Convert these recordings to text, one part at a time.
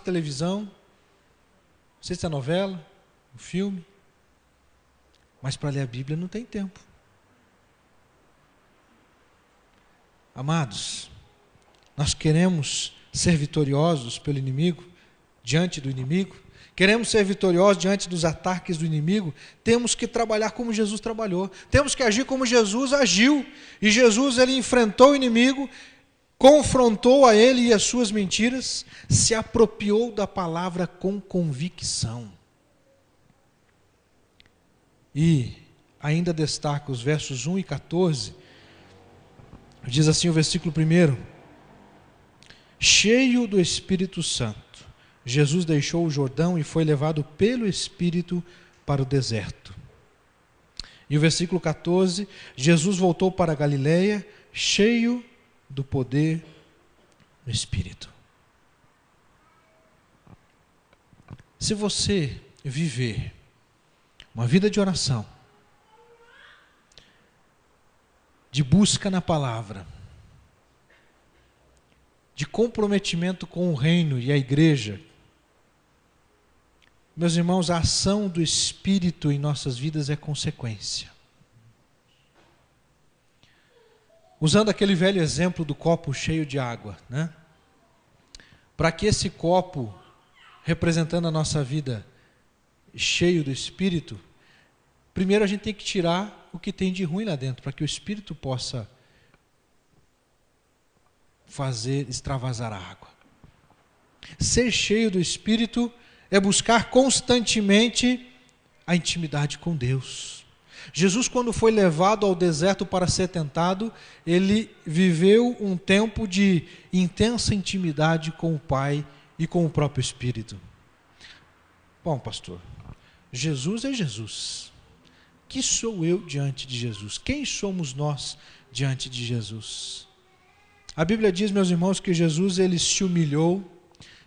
televisão, assiste a novela, o filme, mas para ler a Bíblia não tem tempo. Amados, nós queremos ser vitoriosos pelo inimigo, diante do inimigo, queremos ser vitoriosos diante dos ataques do inimigo, temos que trabalhar como Jesus trabalhou, temos que agir como Jesus agiu, e Jesus ele enfrentou o inimigo, confrontou a ele e as suas mentiras, se apropriou da palavra com convicção. E ainda destaca os versos 1 e 14, diz assim o versículo 1: cheio do Espírito Santo, Jesus deixou o Jordão e foi levado pelo Espírito para o deserto. E o versículo 14, Jesus voltou para a Galileia, cheio do poder do Espírito. Se você viver uma vida de oração, de busca na palavra, de comprometimento com o reino e a igreja, meus irmãos, a ação do Espírito em nossas vidas é consequência. Usando aquele velho exemplo do copo cheio de água, né? Para que esse copo, representando a nossa vida, cheio do Espírito, primeiro a gente tem que tirar o que tem de ruim lá dentro, para que o Espírito possa fazer extravasar a água. Ser cheio do Espírito é buscar constantemente a intimidade com Deus. Jesus, quando foi levado ao deserto para ser tentado, ele viveu um tempo de intensa intimidade com o Pai e com o próprio Espírito. Bom, pastor, Jesus é Jesus. Que sou eu diante de Jesus? Quem somos nós diante de Jesus? A Bíblia diz, meus irmãos, que Jesus ele se humilhou,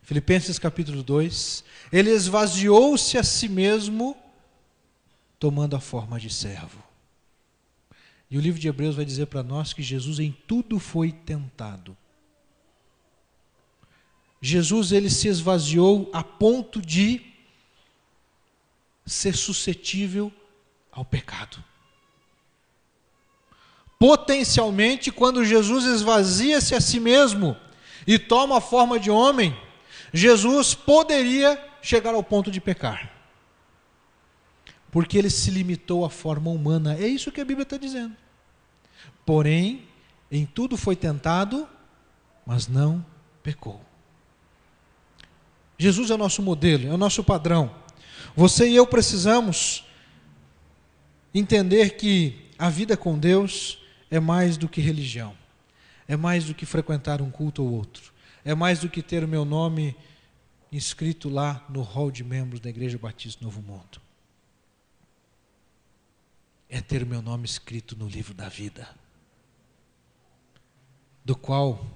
Filipenses capítulo 2, ele esvaziou-se a si mesmo, tomando a forma de servo. E o livro de Hebreus vai dizer para nós que Jesus em tudo foi tentado. Jesus ele se esvaziou a ponto de ser suscetível ao pecado. Potencialmente, quando Jesus esvazia-se a si mesmo e toma a forma de homem, Jesus poderia chegar ao ponto de pecar. Porque ele se limitou à forma humana. É isso que a Bíblia está dizendo. Porém, em tudo foi tentado, mas não pecou. Jesus é o nosso modelo, é o nosso padrão. Você e eu precisamos entender que a vida com Deus é mais do que religião. É mais do que frequentar um culto ou outro. É mais do que ter o meu nome inscrito lá no hall de membros da Igreja Batista Novo Mundo. É ter o meu nome escrito no livro da vida, do qual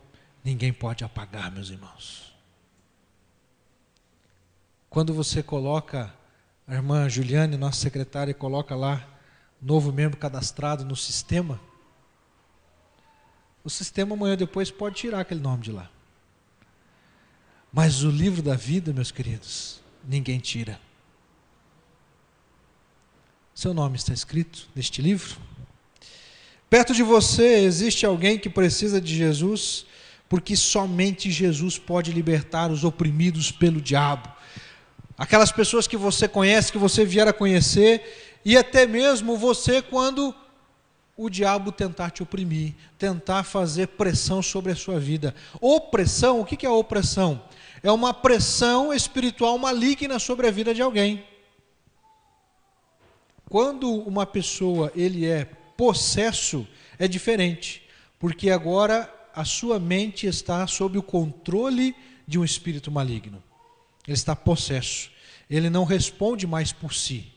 ninguém pode apagar, meus irmãos. Quando você coloca, a irmã Juliane, nossa secretária, coloca lá, novo membro cadastrado no sistema, o sistema amanhã depois pode tirar aquele nome de lá. Mas o livro da vida, meus queridos, ninguém tira. Seu nome está escrito neste livro? Perto de você existe alguém que precisa de Jesus, porque somente Jesus pode libertar os oprimidos pelo diabo. Aquelas pessoas que você conhece, que você vier a conhecer, e até mesmo você quando o diabo tentar te oprimir, tentar fazer pressão sobre a sua vida. Opressão, o que é opressão? É uma pressão espiritual maligna sobre a vida de alguém. Quando uma pessoa ele é possesso, é diferente, porque agora a sua mente está sob o controle de um espírito maligno. Ele está possesso, ele não responde mais por si.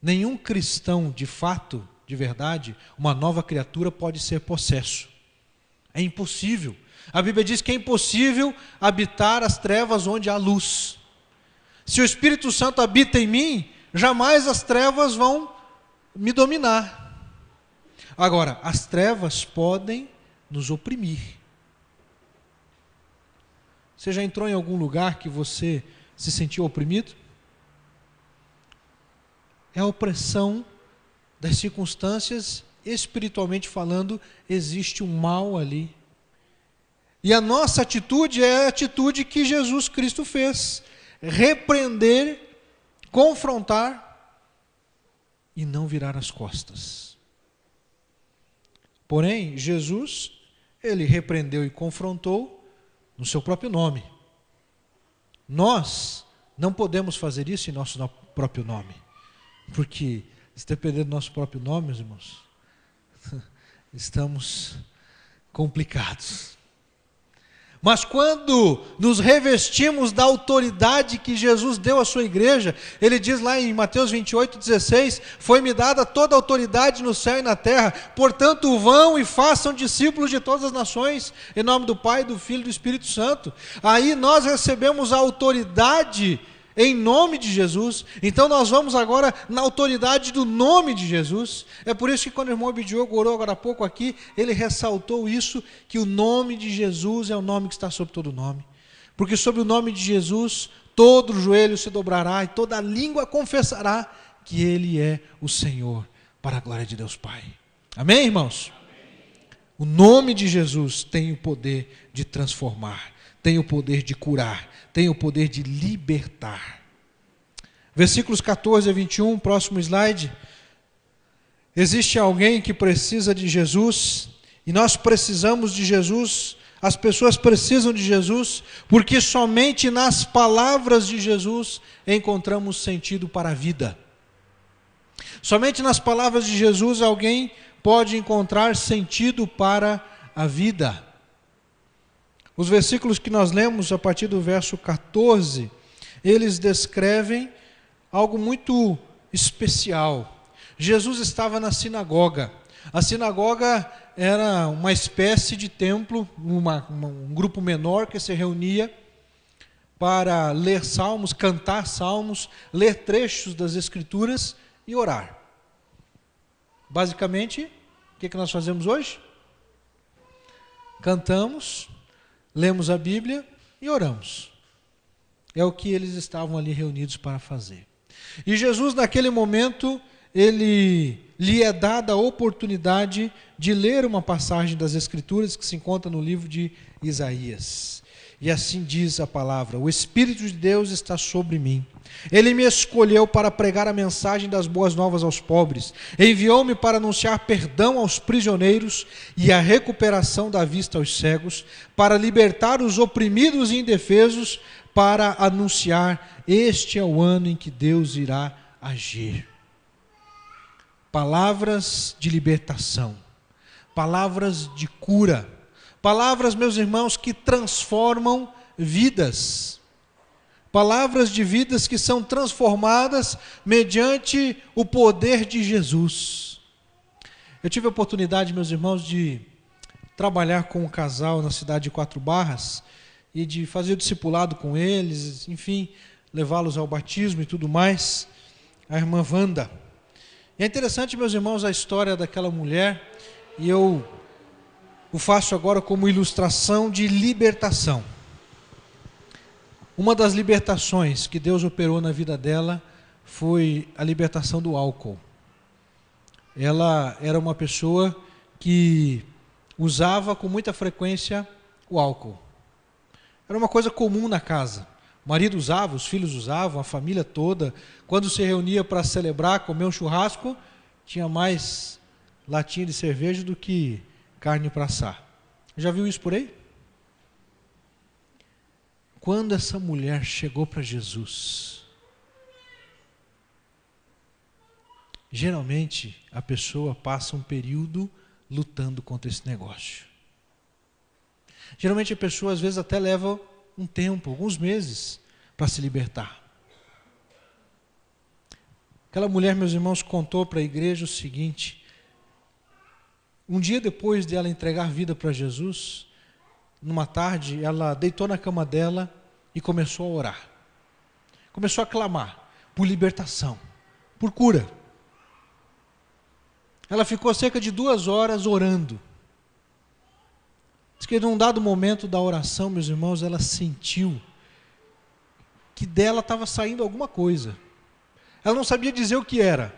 Nenhum cristão de fato, de verdade, uma nova criatura pode ser possesso. É impossível. A Bíblia diz que é impossível habitar as trevas onde há luz. Se o Espírito Santo habita em mim, jamais as trevas vão me dominar. Agora, as trevas podem nos oprimir. Você já entrou em algum lugar que você se sentiu oprimido? É a opressão das circunstâncias, espiritualmente falando, existe um mal ali. E a nossa atitude é a atitude que Jesus Cristo fez: repreender, confrontar e não virar as costas. Porém, Jesus, ele repreendeu e confrontou no seu próprio nome. Nós não podemos fazer isso em nosso próprio nome, porque se depender do nosso próprio nome, meus irmãos, estamos complicados. Mas quando nos revestimos da autoridade que Jesus deu à sua igreja, ele diz lá em Mateus 28:16, foi-me dada toda a autoridade no céu e na terra, portanto vão e façam discípulos de todas as nações, em nome do Pai, do Filho e do Espírito Santo. Aí nós recebemos a autoridade em nome de Jesus, então nós vamos agora na autoridade do nome de Jesus. É por isso que quando o irmão Abidiogo orou agora há pouco aqui, ele ressaltou isso, que o nome de Jesus é o nome que está sobre todo nome, porque sobre o nome de Jesus, todo joelho se dobrará e toda língua confessará que Ele é o Senhor, para a glória de Deus Pai. Amém, irmãos? Amém. O nome de Jesus tem o poder de transformar, tem o poder de curar, tem o poder de libertar. Versículos 14 a 21, próximo slide. Existe alguém que precisa de Jesus, e nós precisamos de Jesus, as pessoas precisam de Jesus, porque somente nas palavras de Jesus encontramos sentido para a vida. Somente nas palavras de Jesus alguém pode encontrar sentido para a vida. Os versículos que nós lemos a partir do verso 14, eles descrevem algo muito especial. Jesus estava na sinagoga. A sinagoga era uma espécie de templo, um grupo menor que se reunia para ler salmos, cantar salmos, ler trechos das Escrituras e orar. Basicamente, o que nós fazemos hoje? Cantamos, lemos a Bíblia e oramos. É o que eles estavam ali reunidos para fazer. E Jesus, naquele momento, lhe é dada a oportunidade de ler uma passagem das Escrituras que se encontra no livro de Isaías. E assim diz a palavra: o Espírito de Deus está sobre mim. Ele me escolheu para pregar a mensagem das boas novas aos pobres. Enviou-me para anunciar perdão aos prisioneiros e a recuperação da vista aos cegos, para libertar os oprimidos e indefesos, para anunciar: este é o ano em que Deus irá agir. Palavras de libertação, palavras de cura, palavras, meus irmãos, que transformam vidas. Palavras de vidas que são transformadas mediante o poder de Jesus. Eu tive a oportunidade, meus irmãos, de trabalhar com um casal na cidade de Quatro Barras e de fazer o discipulado com eles, enfim, levá-los ao batismo e tudo mais. A irmã Wanda. E é interessante, meus irmãos, a história daquela mulher, e eu o faço agora como ilustração de libertação. Uma das libertações que Deus operou na vida dela foi a libertação do álcool. Ela era uma pessoa que usava com muita frequência o álcool. Era uma coisa comum na casa. O marido usava, os filhos usavam, a família toda. Quando se reunia para celebrar, comer um churrasco, tinha mais latinha de cerveja do que carne para assar. Já viu isso por aí? Quando essa mulher chegou para Jesus, geralmente a pessoa passa um período lutando contra esse negócio. Geralmente a pessoa às vezes até leva um tempo, alguns meses, para se libertar. Aquela mulher, meus irmãos, contou para a igreja o seguinte: um dia depois de ela entregar vida para Jesus, numa tarde, ela deitou na cama dela e começou a orar. Começou a clamar por libertação, por cura. Ela ficou cerca de 2 horas orando. Diz que num dado momento da oração, meus irmãos, ela sentiu que dela estava saindo alguma coisa. Ela não sabia dizer o que era,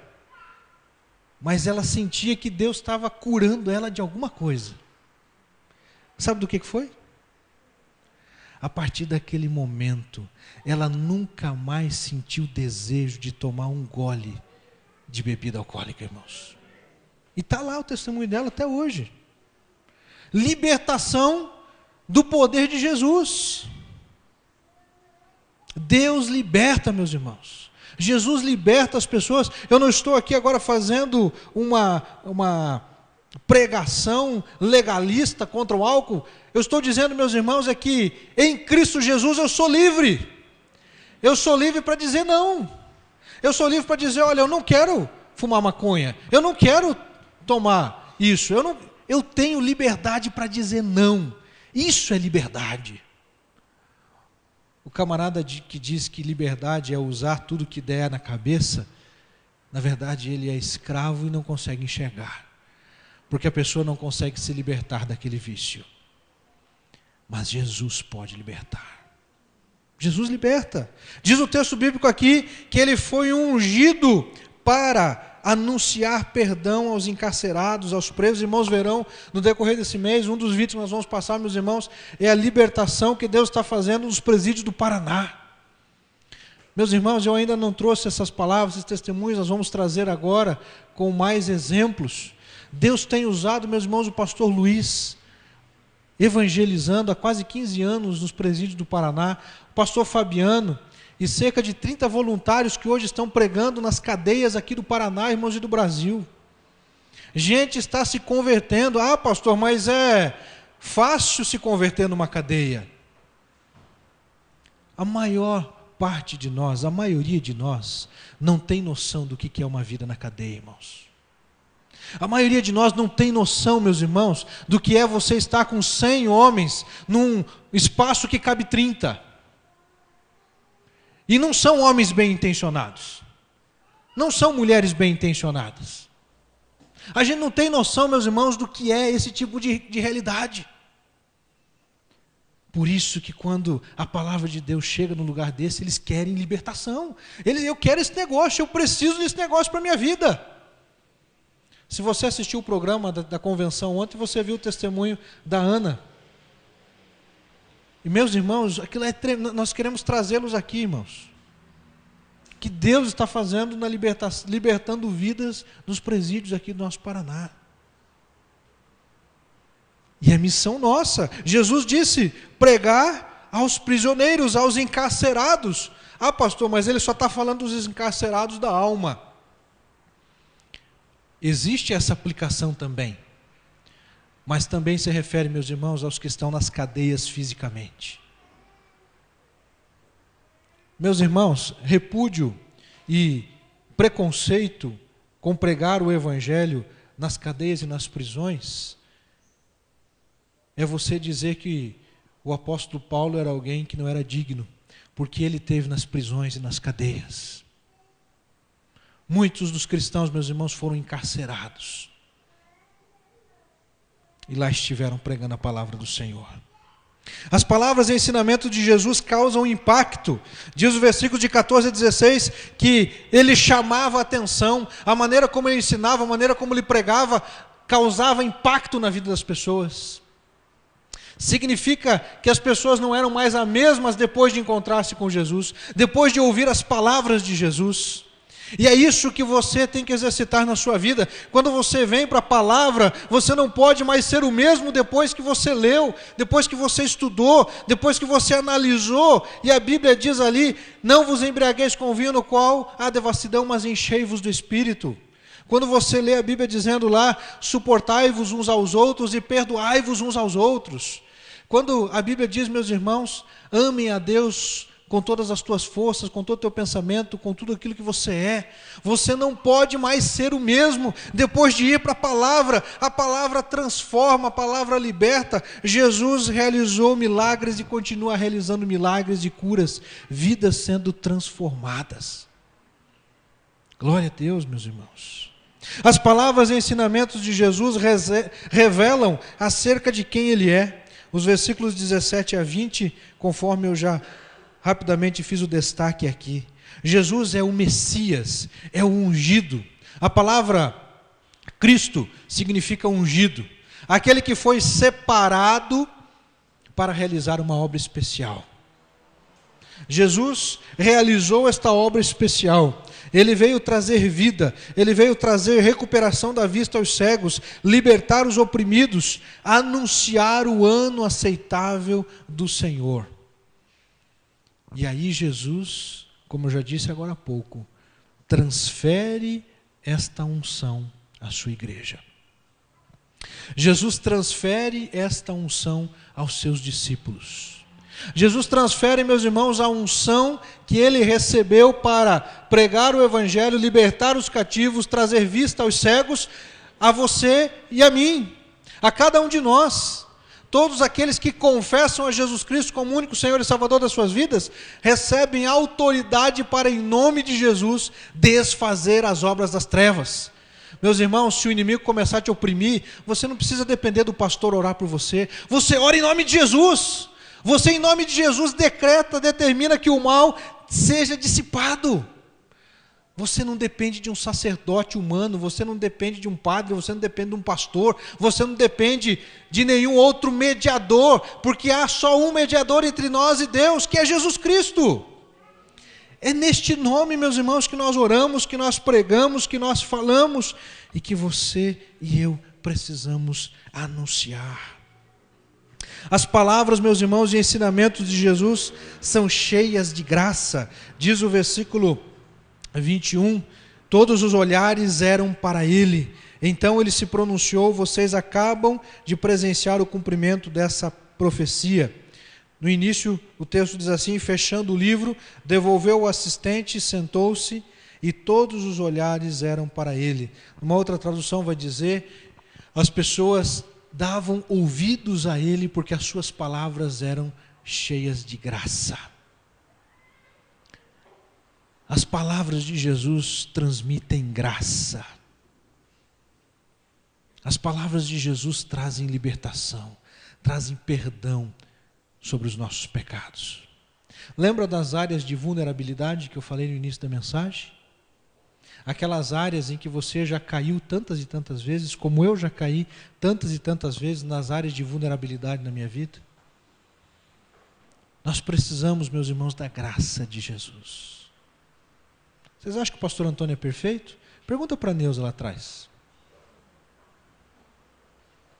mas ela sentia que Deus estava curando ela de alguma coisa. Sabe do que foi? A partir daquele momento, ela nunca mais sentiu desejo de tomar um gole de bebida alcoólica, irmãos. E está lá o testemunho dela até hoje. Libertação do poder de Jesus. Deus liberta, meus irmãos. Jesus liberta as pessoas. Eu não estou aqui agora fazendo uma pregação legalista contra o álcool. Eu estou dizendo, meus irmãos, é que em Cristo Jesus eu sou livre. Eu sou livre para dizer não. Eu sou livre para dizer, olha, eu não quero fumar maconha. Eu não quero tomar isso. Eu tenho liberdade para dizer não. Isso é liberdade. O camarada que diz que liberdade é usar tudo que der na cabeça, na verdade ele é escravo e não consegue enxergar. Porque a pessoa não consegue se libertar daquele vício. Mas Jesus pode libertar. Jesus liberta. Diz o texto bíblico aqui que ele foi ungido para anunciar perdão aos encarcerados, aos presos. Irmãos verão, no decorrer desse mês, um dos vídeos que nós vamos passar, meus irmãos, é a libertação que Deus está fazendo nos presídios do Paraná. Meus irmãos, eu ainda não trouxe essas palavras, esses testemunhos, nós vamos trazer agora com mais exemplos. Deus tem usado, meus irmãos, o pastor Luiz, evangelizando há quase 15 anos nos presídios do Paraná, o pastor Fabiano, e cerca de 30 voluntários que hoje estão pregando nas cadeias aqui do Paraná, irmãos, e do Brasil. Gente está se convertendo. Ah, pastor, mas é fácil se converter numa cadeia. A maior parte de nós, a maioria de nós, não tem noção do que é uma vida na cadeia, irmãos. A maioria de nós não tem noção, meus irmãos, do que é você estar com 100 homens num espaço que cabe 30. E não são homens bem intencionados. Não são mulheres bem intencionadas. A gente não tem noção, meus irmãos, do que é esse tipo de realidade. Por isso que quando a palavra de Deus chega num lugar desse, eles querem libertação. Eu quero esse negócio, eu preciso desse negócio para a minha vida. Se você assistiu o programa da convenção ontem, você viu o testemunho da Ana. E meus irmãos, aquilo é tremendo. Nós queremos trazê-los aqui, irmãos. Que Deus está fazendo libertando vidas nos presídios aqui do nosso Paraná. E é missão nossa. Jesus disse, pregar aos prisioneiros, aos encarcerados. Ah, pastor, mas ele só está falando dos encarcerados da alma. Existe essa aplicação também. Mas também se refere, meus irmãos, aos que estão nas cadeias fisicamente. Meus irmãos, repúdio e preconceito com pregar o evangelho nas cadeias e nas prisões é você dizer que o apóstolo Paulo era alguém que não era digno, porque ele esteve nas prisões e nas cadeias. Muitos dos cristãos, meus irmãos, foram encarcerados. E lá estiveram pregando a palavra do Senhor. As palavras e ensinamento de Jesus causam impacto. Diz o versículo de 14 a 16 que ele chamava a atenção, a maneira como ele ensinava, a maneira como ele pregava, causava impacto na vida das pessoas. Significa que as pessoas não eram mais as mesmas depois de encontrar-se com Jesus, depois de ouvir as palavras de Jesus. E é isso que você tem que exercitar na sua vida. Quando você vem para a palavra, você não pode mais ser o mesmo depois que você leu, depois que você estudou, depois que você analisou. E a Bíblia diz ali, não vos embriagueis com vinho no qual há devassidão, mas enchei-vos do Espírito. Quando você lê a Bíblia dizendo lá, suportai-vos uns aos outros e perdoai-vos uns aos outros. Quando a Bíblia diz, meus irmãos, amem a Deus com todas as tuas forças, com todo o teu pensamento, com tudo aquilo que você é. Você não pode mais ser o mesmo depois de ir para a palavra transforma, a palavra liberta. Jesus realizou milagres e continua realizando milagres de curas, vidas sendo transformadas. Glória a Deus, meus irmãos. As palavras e ensinamentos de Jesus revelam acerca de quem Ele é. Os versículos 17 a 20, conforme eu já rapidamente fiz o destaque aqui. Jesus é o Messias, é o ungido. A palavra Cristo significa ungido, aquele que foi separado para realizar uma obra especial. Jesus realizou esta obra especial. Ele veio trazer vida, ele veio trazer recuperação da vista aos cegos, libertar os oprimidos, anunciar o ano aceitável do Senhor. E aí Jesus, como eu já disse agora há pouco, transfere esta unção à sua igreja. Jesus transfere esta unção aos seus discípulos. Jesus transfere, meus irmãos, a unção que ele recebeu para pregar o evangelho, libertar os cativos, trazer vista aos cegos, a você e a mim, a cada um de nós. Todos aqueles que confessam a Jesus Cristo como único Senhor e Salvador das suas vidas, recebem autoridade para, em nome de Jesus, desfazer as obras das trevas. Meus irmãos, se o inimigo começar a te oprimir, você não precisa depender do pastor orar por você. Você ora em nome de Jesus. Você, em nome de Jesus, decreta, determina que o mal seja dissipado. Você não depende de um sacerdote humano, você não depende de um padre, você não depende de um pastor, você não depende de nenhum outro mediador, porque há só um mediador entre nós e Deus, que é Jesus Cristo. É neste nome, meus irmãos, que nós oramos, que nós pregamos, que nós falamos, e que você e eu precisamos anunciar. As palavras, meus irmãos, e ensinamentos de Jesus são cheias de graça. Diz o versículo 21, todos os olhares eram para ele. Então ele se pronunciou, vocês acabam de presenciar o cumprimento dessa profecia. No início, o texto diz assim, fechando o livro, devolveu o assistente, sentou-se, e todos os olhares eram para ele. Uma outra tradução vai dizer, as pessoas davam ouvidos a ele, porque as suas palavras eram cheias de graça. As palavras de Jesus transmitem graça. As palavras de Jesus trazem libertação, trazem perdão sobre os nossos pecados. Lembra das áreas de vulnerabilidade que eu falei no início da mensagem? Aquelas áreas em que você já caiu tantas e tantas vezes, como eu já caí tantas e tantas vezes nas áreas de vulnerabilidade na minha vida. Nós precisamos, meus irmãos, da graça de Jesus. Vocês acham que o pastor Antônio é perfeito? Pergunta para a Neuza lá atrás.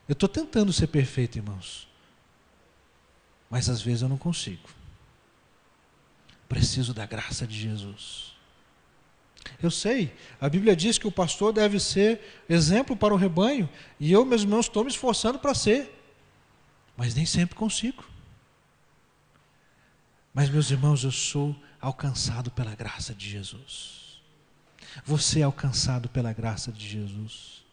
Eu estou tentando ser perfeito, irmãos. Mas às vezes eu não consigo. Preciso da graça de Jesus. Eu sei, a Bíblia diz que o pastor deve ser exemplo para o rebanho, e eu, meus irmãos, estou me esforçando para ser, mas nem sempre consigo. Mas, meus irmãos, eu sou alcançado pela graça de Jesus. Você é alcançado pela graça de Jesus.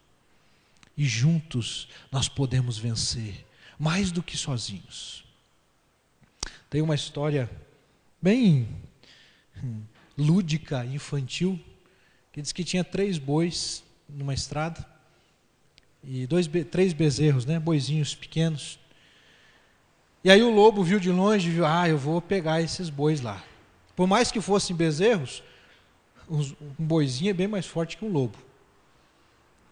E juntos nós podemos vencer, mais do que sozinhos. Tem uma história bem lúdica, infantil, que diz que tinha 3 bois numa estrada, e 3 bezerros, boizinhos pequenos. E aí o lobo viu de longe, viu, eu vou pegar esses bois lá. Por mais que fossem bezerros, um boizinho é bem mais forte que um lobo.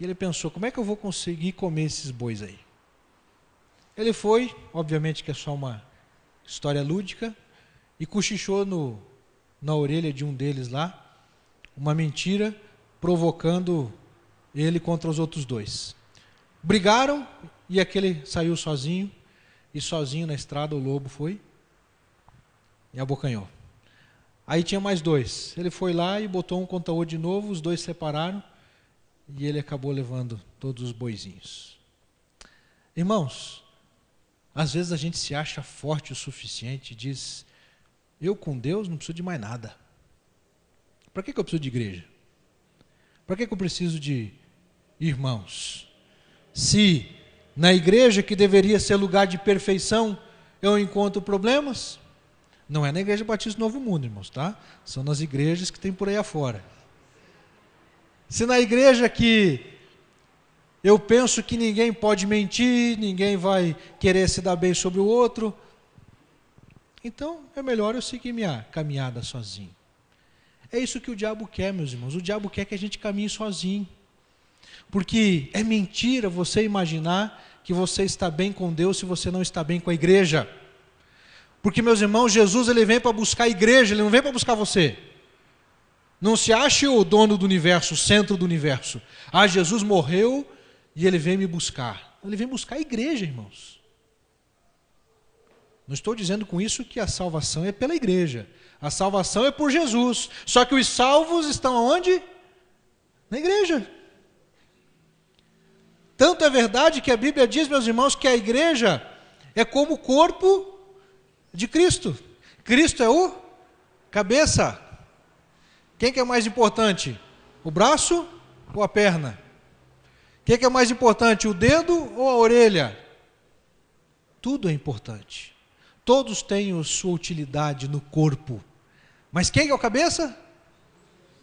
E ele pensou, como é que eu vou conseguir comer esses bois aí? Ele foi, obviamente que é só uma história lúdica, e cochichou na orelha de um deles lá, uma mentira, provocando ele contra os outros 2. Brigaram, e aquele saiu sozinho, e sozinho na estrada o lobo foi e abocanhou. Aí tinha mais 2. Ele foi lá e botou um contra o outro de novo, os 2 separaram, e ele acabou levando todos os boizinhos. Irmãos, às vezes a gente se acha forte o suficiente e diz, eu com Deus não preciso de mais nada. Para que eu preciso de igreja? Para que eu preciso de irmãos? Se na igreja, que deveria ser lugar de perfeição, eu encontro problemas, não é na Igreja Batista Novo Mundo, irmãos, tá? São nas igrejas que tem por aí afora. Se na igreja que Eu penso que ninguém pode mentir, ninguém vai querer se dar bem sobre o outro. Então, é melhor eu seguir minha caminhada sozinho. É isso que o diabo quer, meus irmãos. O diabo quer que a gente caminhe sozinho. Porque é mentira você imaginar que você está bem com Deus se você não está bem com a igreja. Porque, meus irmãos, Jesus ele vem para buscar a igreja, ele não vem para buscar você. Não se ache o dono do universo, o centro do universo. Ah, Jesus morreu e ele vem me buscar. Ele vem buscar a igreja, irmãos. Não estou dizendo com isso que a salvação é pela igreja. A salvação é por Jesus. Só que os salvos estão aonde? Na igreja. Tanto é verdade que a Bíblia diz, meus irmãos, que a igreja é como o corpo de Cristo. Cristo é o cabeça. Quem que é mais importante? O braço ou a perna? Quem que é mais importante? O dedo ou a orelha? Tudo é importante. Todos têm a sua utilidade no corpo. Mas quem é o cabeça?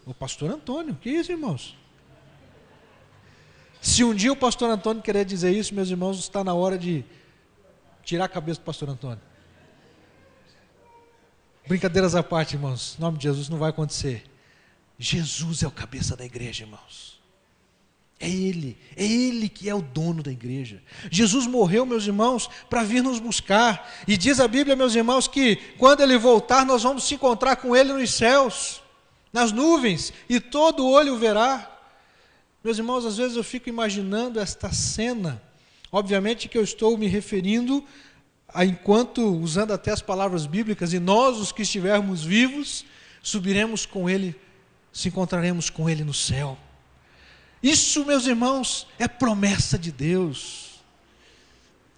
O pastor Antônio. Que isso, irmãos? Se um dia o pastor Antônio querer dizer isso, meus irmãos, está na hora de tirar a cabeça do pastor Antônio. Brincadeiras à parte, irmãos. Em nome de Jesus não vai acontecer. Jesus é o cabeça da igreja, irmãos. É Ele que é o dono da igreja. Jesus morreu, meus irmãos, para vir nos buscar. E diz a Bíblia, meus irmãos, que quando Ele voltar, nós vamos se encontrar com Ele nos céus, nas nuvens, e todo olho o verá. Meus irmãos, às vezes eu fico imaginando esta cena. Obviamente que eu estou me referindo a enquanto, usando até as palavras bíblicas, e nós, os que estivermos vivos, subiremos com Ele, se encontraremos com Ele no céu. Isso, meus irmãos, é promessa de Deus.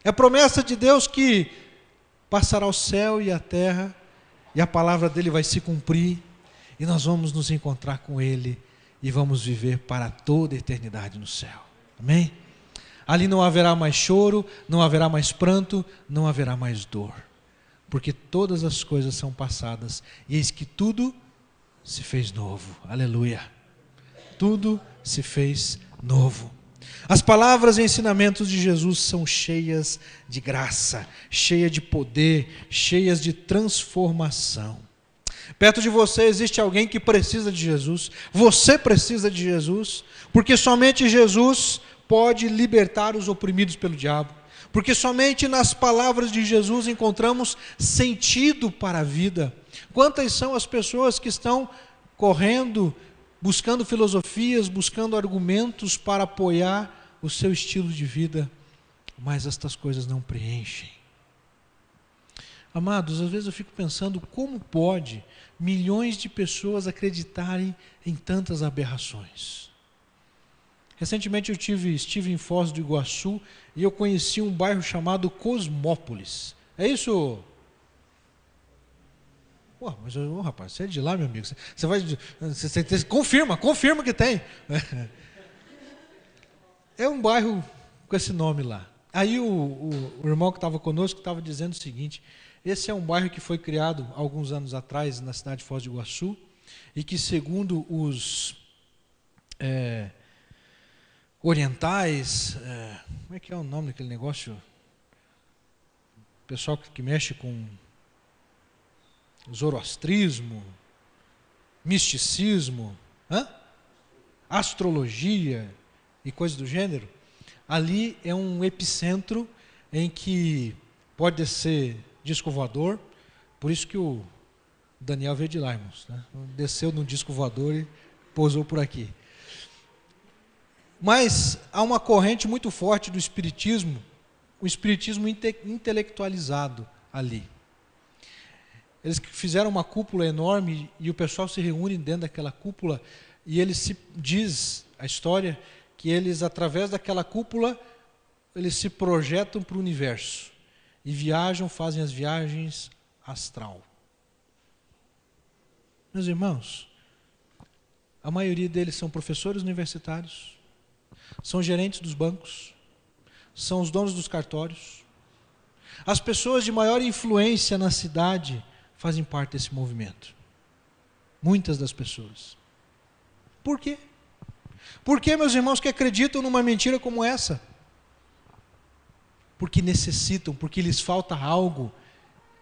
É promessa de Deus que passará o céu e a terra, e a palavra dele vai se cumprir, e nós vamos nos encontrar com Ele, e vamos viver para toda a eternidade no céu. Amém? Ali não haverá mais choro, não haverá mais pranto, não haverá mais dor. Porque todas as coisas são passadas, e eis que tudo se fez novo. Aleluia. Tudo se fez novo. As palavras e ensinamentos de Jesus são cheias de graça, cheias de poder, cheias de transformação. Perto de você existe alguém que precisa de Jesus. Você precisa de Jesus, porque somente Jesus pode libertar os oprimidos pelo diabo. Porque somente nas palavras de Jesus encontramos sentido para a vida. Quantas são as pessoas que estão correndo, buscando filosofias, buscando argumentos para apoiar o seu estilo de vida, mas estas coisas não preenchem. Amados, às vezes eu fico pensando como pode milhões de pessoas acreditarem em tantas aberrações. Recentemente eu estive em Foz do Iguaçu e eu conheci um bairro chamado Cosmópolis. É isso? Pô, mas rapaz, você é de lá, meu amigo. Você vai. Você confirma que tem. É um bairro com esse nome lá. Aí o irmão que estava conosco estava dizendo o seguinte: esse é um bairro que foi criado alguns anos atrás na cidade de Foz do Iguaçu e que, segundo os orientais, como é que é o nome daquele negócio? O pessoal que mexe com zoroastrismo, misticismo, astrologia e coisas do gênero. Ali é um epicentro em que pode descer disco voador, por isso que o Daniel veio de lá, irmãos, né? Desceu num disco voador e pousou por aqui. Mas há uma corrente muito forte do espiritismo, o espiritismo intelectualizado ali. Eles fizeram uma cúpula enorme e o pessoal se reúne dentro daquela cúpula e diz a história que eles, através daquela cúpula, eles se projetam para o universo e viajam, fazem as viagens astral. Meus irmãos, a maioria deles são professores universitários, são gerentes dos bancos, são os donos dos cartórios. As pessoas de maior influência na cidade fazem parte desse movimento. Muitas das pessoas. Por quê? Por que, meus irmãos, que acreditam numa mentira como essa? Porque necessitam, porque lhes falta algo,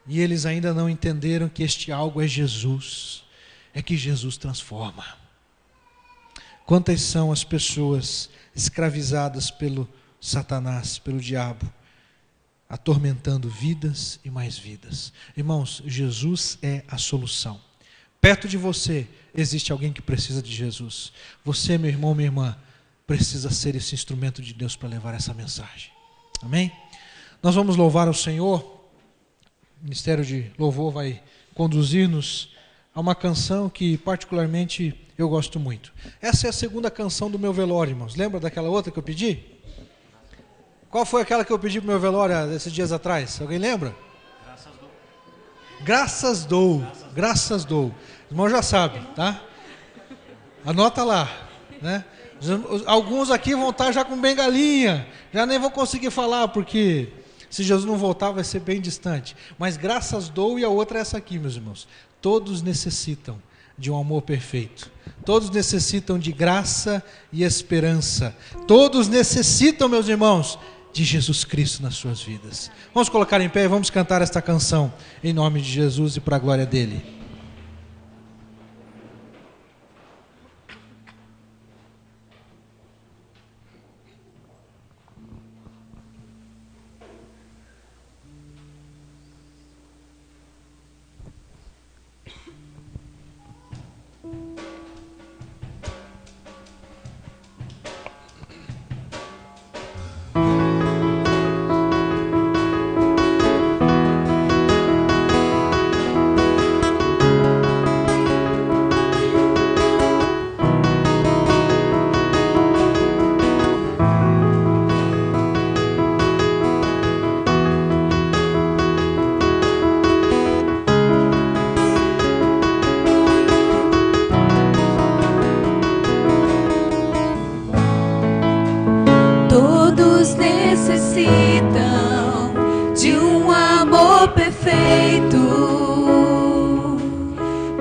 e eles ainda não entenderam que este algo é Jesus, é que Jesus transforma. Quantas são as pessoas escravizadas pelo Satanás, pelo diabo, atormentando vidas e mais vidas? Irmãos, Jesus é a solução. Perto de você existe alguém que precisa de Jesus. Você, meu irmão, minha irmã, precisa ser esse instrumento de Deus para levar essa mensagem. Amém? Nós vamos louvar ao Senhor. O Ministério de Louvor vai conduzir-nos a uma canção que particularmente eu gosto muito. Essa é a segunda canção do meu velório, irmãos. Lembra daquela outra que eu pedi? Qual foi aquela que eu pedi para o meu velório esses dias atrás? Alguém lembra? Graças dou. Graças dou. Os irmãos já sabem, tá? Anota lá, né? Alguns aqui vão estar já com bengalinha, já nem vão conseguir falar, porque se Jesus não voltar vai ser bem distante. Mas graças dou, e a outra é essa aqui, meus irmãos. Todos necessitam de um amor perfeito. Todos necessitam de graça e esperança. Todos necessitam, meus irmãos, de Jesus Cristo nas suas vidas. Vamos colocar em pé e vamos cantar esta canção em nome de Jesus e para a glória dele.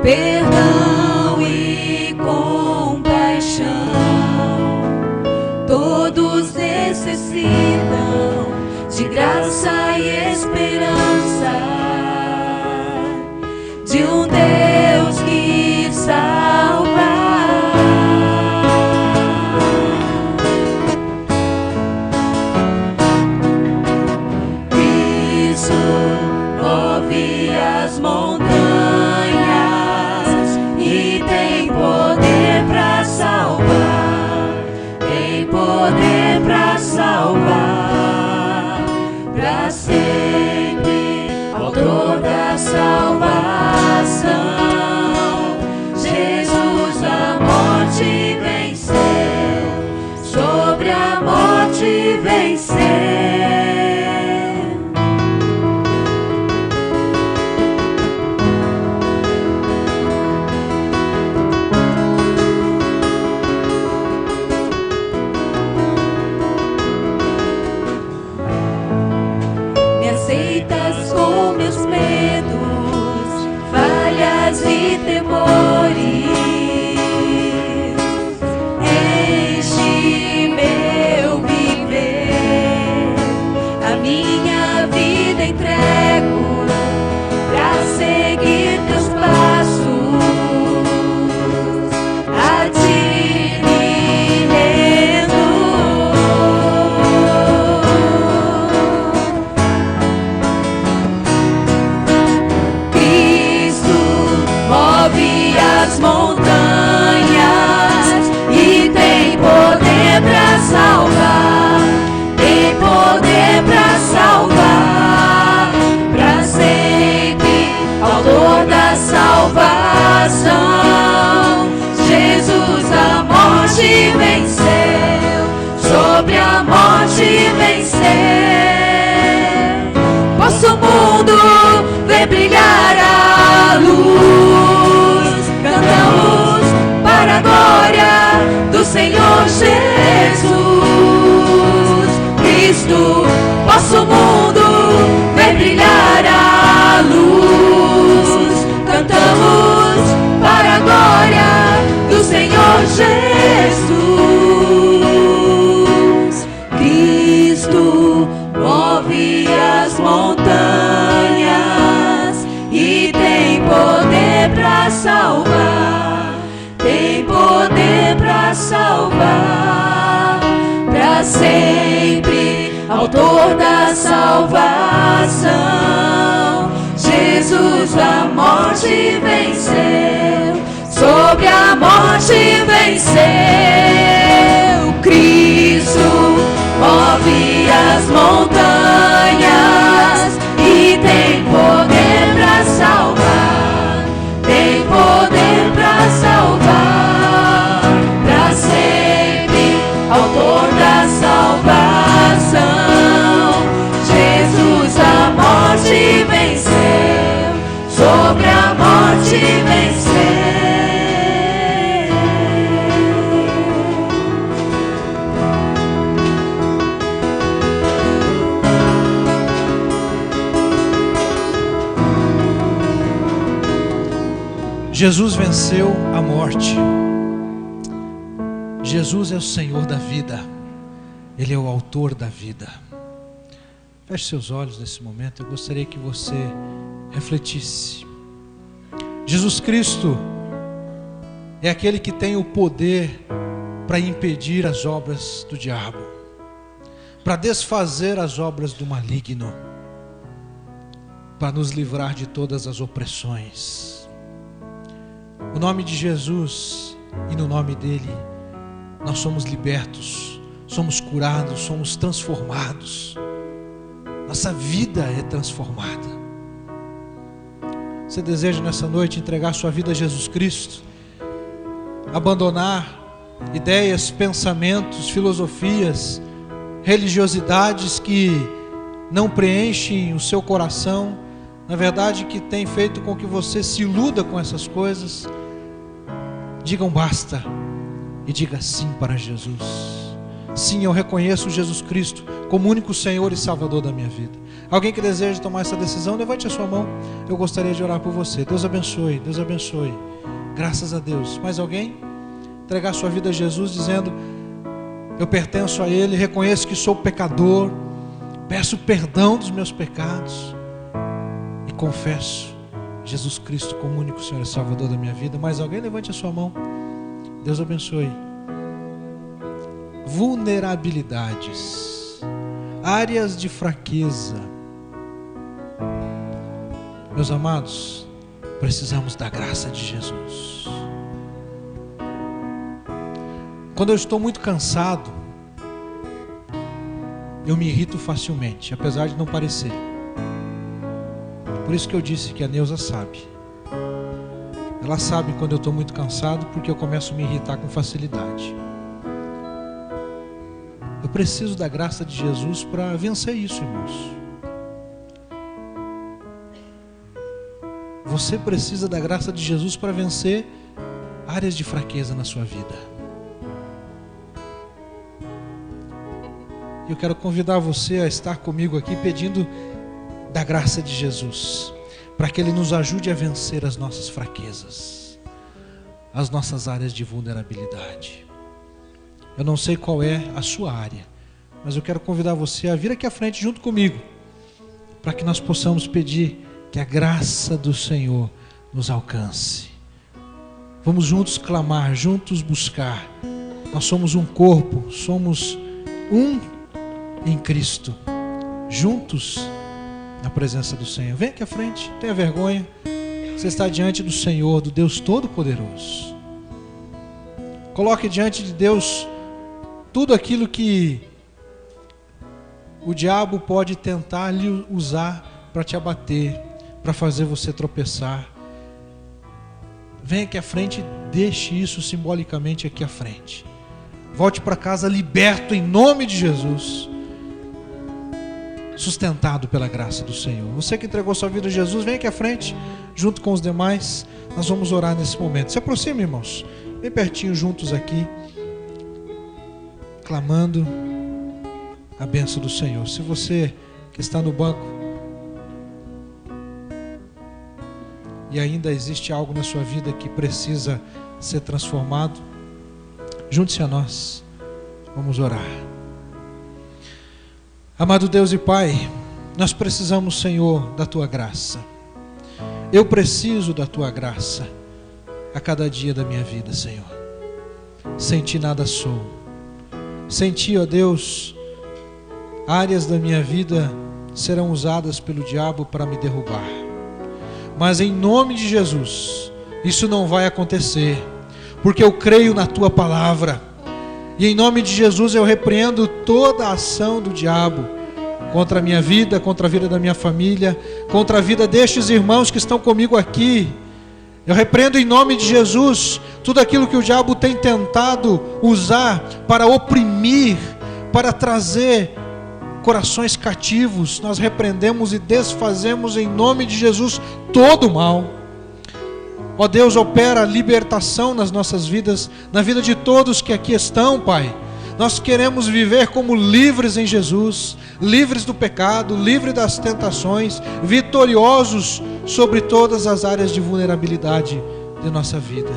Perdão e compaixão, todos necessitam de graça e esperança, de um Deus que salva. Cristo move as montanhas e tem poder para salvar, tem poder para salvar, para sempre, autor da salvação. Jesus a morte venceu, sobre a morte venceu. E temores, enche meu viver, a minha vida entrego pra seguir teus passos, a ti me rendo. Move as montanhas e tem poder para salvar, tem poder para salvar, para sempre, autor da salvação. Jesus a morte venceu, sobre a morte venceu. Posso o mundo ver brilhar a luz, cantamos morte venceu, sobre a morte venceu. Cristo move as montanhas e tem poder para salvar, tem poder para salvar, para sempre, autor da salvação. Jesus a morte venceu, sobre a morte venceu. Jesus venceu a morte. Jesus é o Senhor da vida. Ele é o autor da vida. Feche seus olhos nesse momento. Eu gostaria que você refletisse. Jesus Cristo é aquele que tem o poder para impedir as obras do diabo, para desfazer as obras do maligno, para nos livrar de todas as opressões. O nome de Jesus, e no nome dele nós somos libertos, somos curados, somos transformados. Nossa vida é transformada. Você deseja nessa noite entregar sua vida a Jesus Cristo? Abandonar ideias, pensamentos, filosofias, religiosidades que não preenchem o seu coração, na verdade que tem feito com que você se iluda com essas coisas? Diga um basta e diga sim para Jesus. Sim, eu reconheço Jesus Cristo como único Senhor e Salvador da minha vida. Alguém que deseja tomar essa decisão, levante a sua mão. Eu gostaria de orar por você. Deus abençoe, Deus abençoe. Graças a Deus. Mais alguém? Entregar sua vida a Jesus dizendo: eu pertenço a Ele, reconheço que sou pecador, peço perdão dos meus pecados e confesso Jesus Cristo como único Senhor e Salvador da minha vida. Mais alguém? Levante a sua mão. Deus abençoe. Vulnerabilidades, áreas de fraqueza. Meus amados, precisamos da graça de Jesus. Quando eu estou muito cansado, eu me irrito facilmente, apesar de não parecer. Por isso que eu disse que a Neuza sabe. Ela sabe quando eu estou muito cansado, porque eu começo a me irritar com facilidade. Eu preciso da graça de Jesus para vencer isso, irmãos. Você precisa da graça de Jesus para vencer áreas de fraqueza na sua vida. Eu quero convidar você a estar comigo aqui pedindo da graça de Jesus, para que Ele nos ajude a vencer as nossas fraquezas, as nossas áreas de vulnerabilidade. Eu não sei qual é a sua área, mas eu quero convidar você a vir aqui à frente junto comigo, para que nós possamos pedir que a graça do Senhor nos alcance. Vamos juntos clamar, juntos buscar. Nós somos um corpo, somos um em Cristo, juntos na presença do Senhor. Vem aqui à frente, não tenha vergonha. Você está diante do Senhor, do Deus Todo-Poderoso. Coloque diante de Deus tudo aquilo que o diabo pode tentar lhe usar para te abater, para fazer você tropeçar. Vem aqui à frente e deixe isso simbolicamente aqui à frente. Volte para casa liberto em nome de Jesus, sustentado pela graça do Senhor. Você que entregou sua vida a Jesus, vem aqui à frente, junto com os demais. Nós vamos orar nesse momento. Se aproxime, irmãos, bem pertinho, juntos aqui, clamando a bênção do Senhor. Se você que está no banco e ainda existe algo na sua vida que precisa ser transformado, junte-se a nós. Vamos orar. Amado Deus e Pai, nós precisamos, Senhor, da Tua graça. Eu preciso da Tua graça a cada dia da minha vida, Senhor. Sem Ti nada sou. Sem Ti, ó Deus, áreas da minha vida serão usadas pelo diabo para me derrubar. Mas em nome de Jesus, isso não vai acontecer, porque eu creio na tua palavra. E em nome de Jesus eu repreendo toda a ação do diabo contra a minha vida, contra a vida da minha família, contra a vida destes irmãos que estão comigo aqui. Eu repreendo em nome de Jesus tudo aquilo que o diabo tem tentado usar para oprimir, para trazer corações cativos. Nós repreendemos e desfazemos em nome de Jesus todo o mal. Ó Deus, opera a libertação nas nossas vidas, na vida de todos que aqui estão, Pai. Nós queremos viver como livres em Jesus, livres do pecado, livres das tentações, vitoriosos sobre todas as áreas de vulnerabilidade de nossa vida.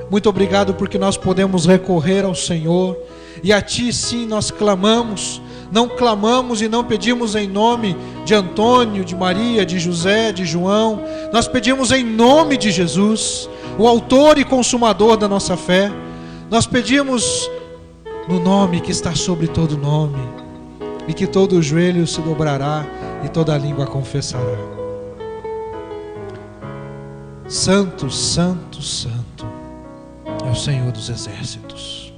Muito obrigado porque nós podemos recorrer ao Senhor, e a Ti sim nós clamamos. Não clamamos e não pedimos em nome de Antônio, de Maria, de José, de João. Nós pedimos em nome de Jesus, o autor e consumador da nossa fé. Nós pedimos no nome que está sobre todo nome, e que todo o joelho se dobrará e toda a língua confessará. Santo, santo, santo é o Senhor dos exércitos.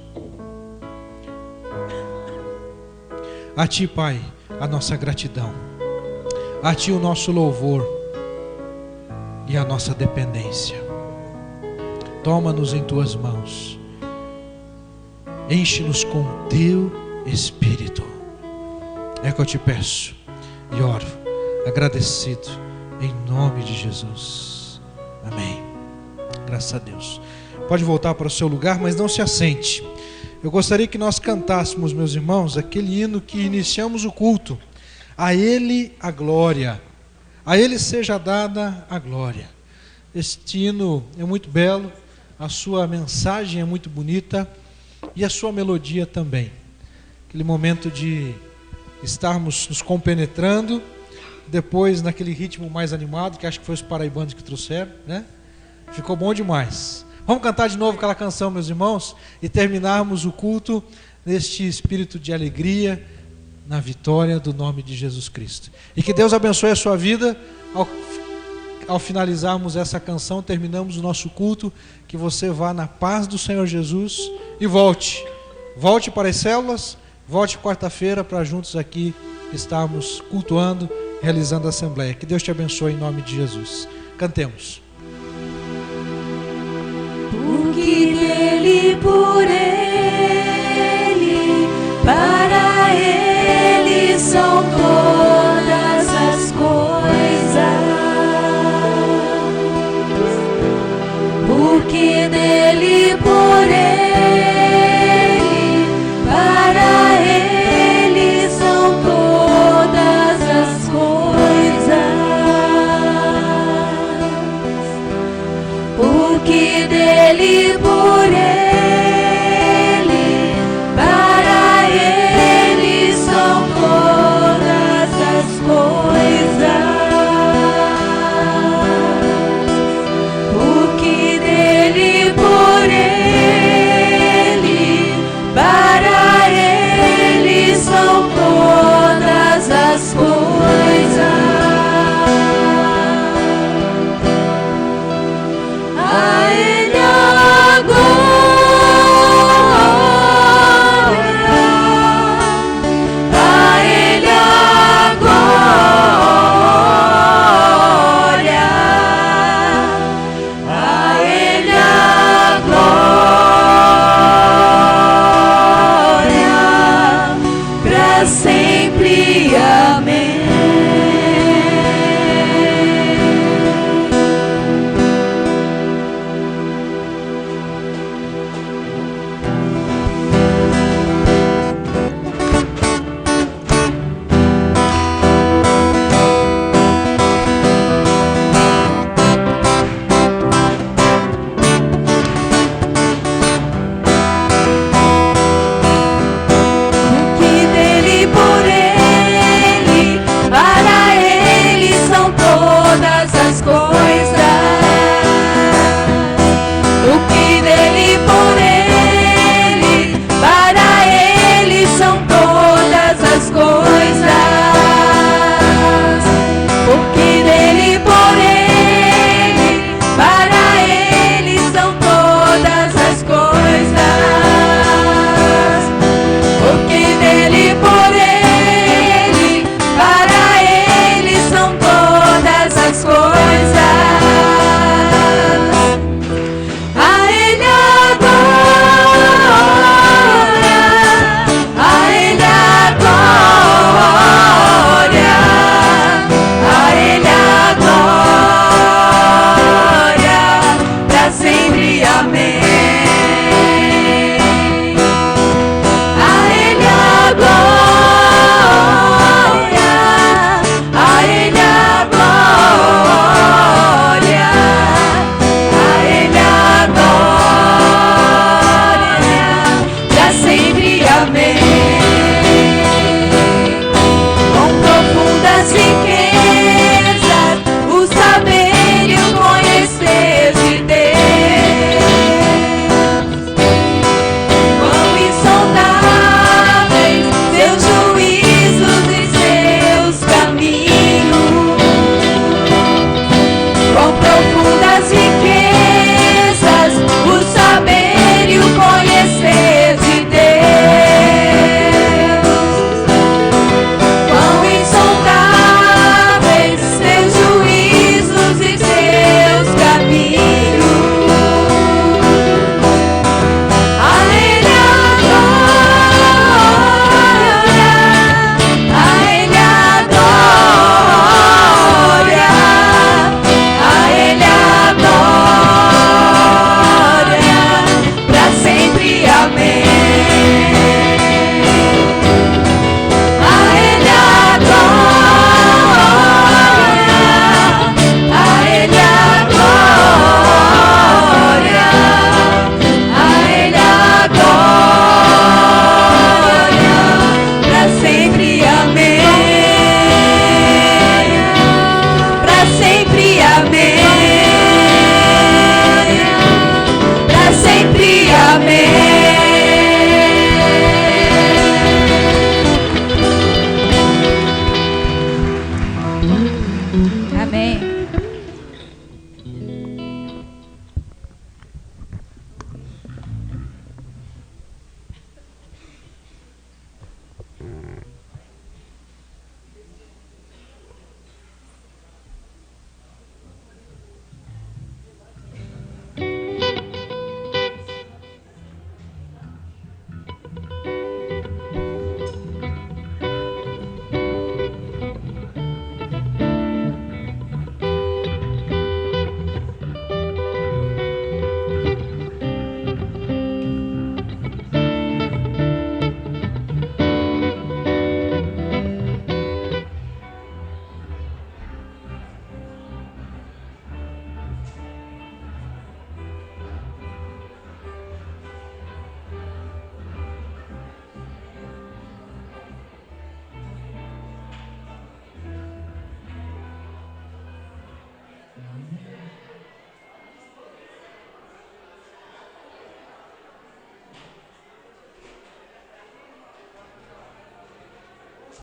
A Ti, Pai, a nossa gratidão. A Ti o nosso louvor e a nossa dependência. Toma-nos em Tuas mãos. Enche-nos com Teu Espírito. É que eu te peço e oro, agradecido, em nome de Jesus. Amém. Graças a Deus. Pode voltar para o seu lugar, mas não se assente. Eu gostaria que nós cantássemos, meus irmãos, aquele hino que iniciamos o culto. A Ele a glória, a Ele seja dada a glória. Este hino é muito belo, a sua mensagem é muito bonita e a sua melodia também. Aquele momento de estarmos nos compenetrando, depois naquele ritmo mais animado, que acho que foi os paraibanos que trouxeram, né? Ficou bom demais. Vamos cantar de novo aquela canção, meus irmãos, e terminarmos o culto neste espírito de alegria, na vitória do nome de Jesus Cristo. E que Deus abençoe a sua vida. Ao finalizarmos essa canção, terminamos o nosso culto, que você vá na paz do Senhor Jesus e volte para as células, volte quarta-feira para juntos aqui estarmos cultuando, realizando a assembleia. Que Deus te abençoe em nome de Jesus. Cantemos. Porque dele, por ele, para ele são todas as coisas. Porque dele, por ele, para ele são todas as coisas. Porque dele, por ele,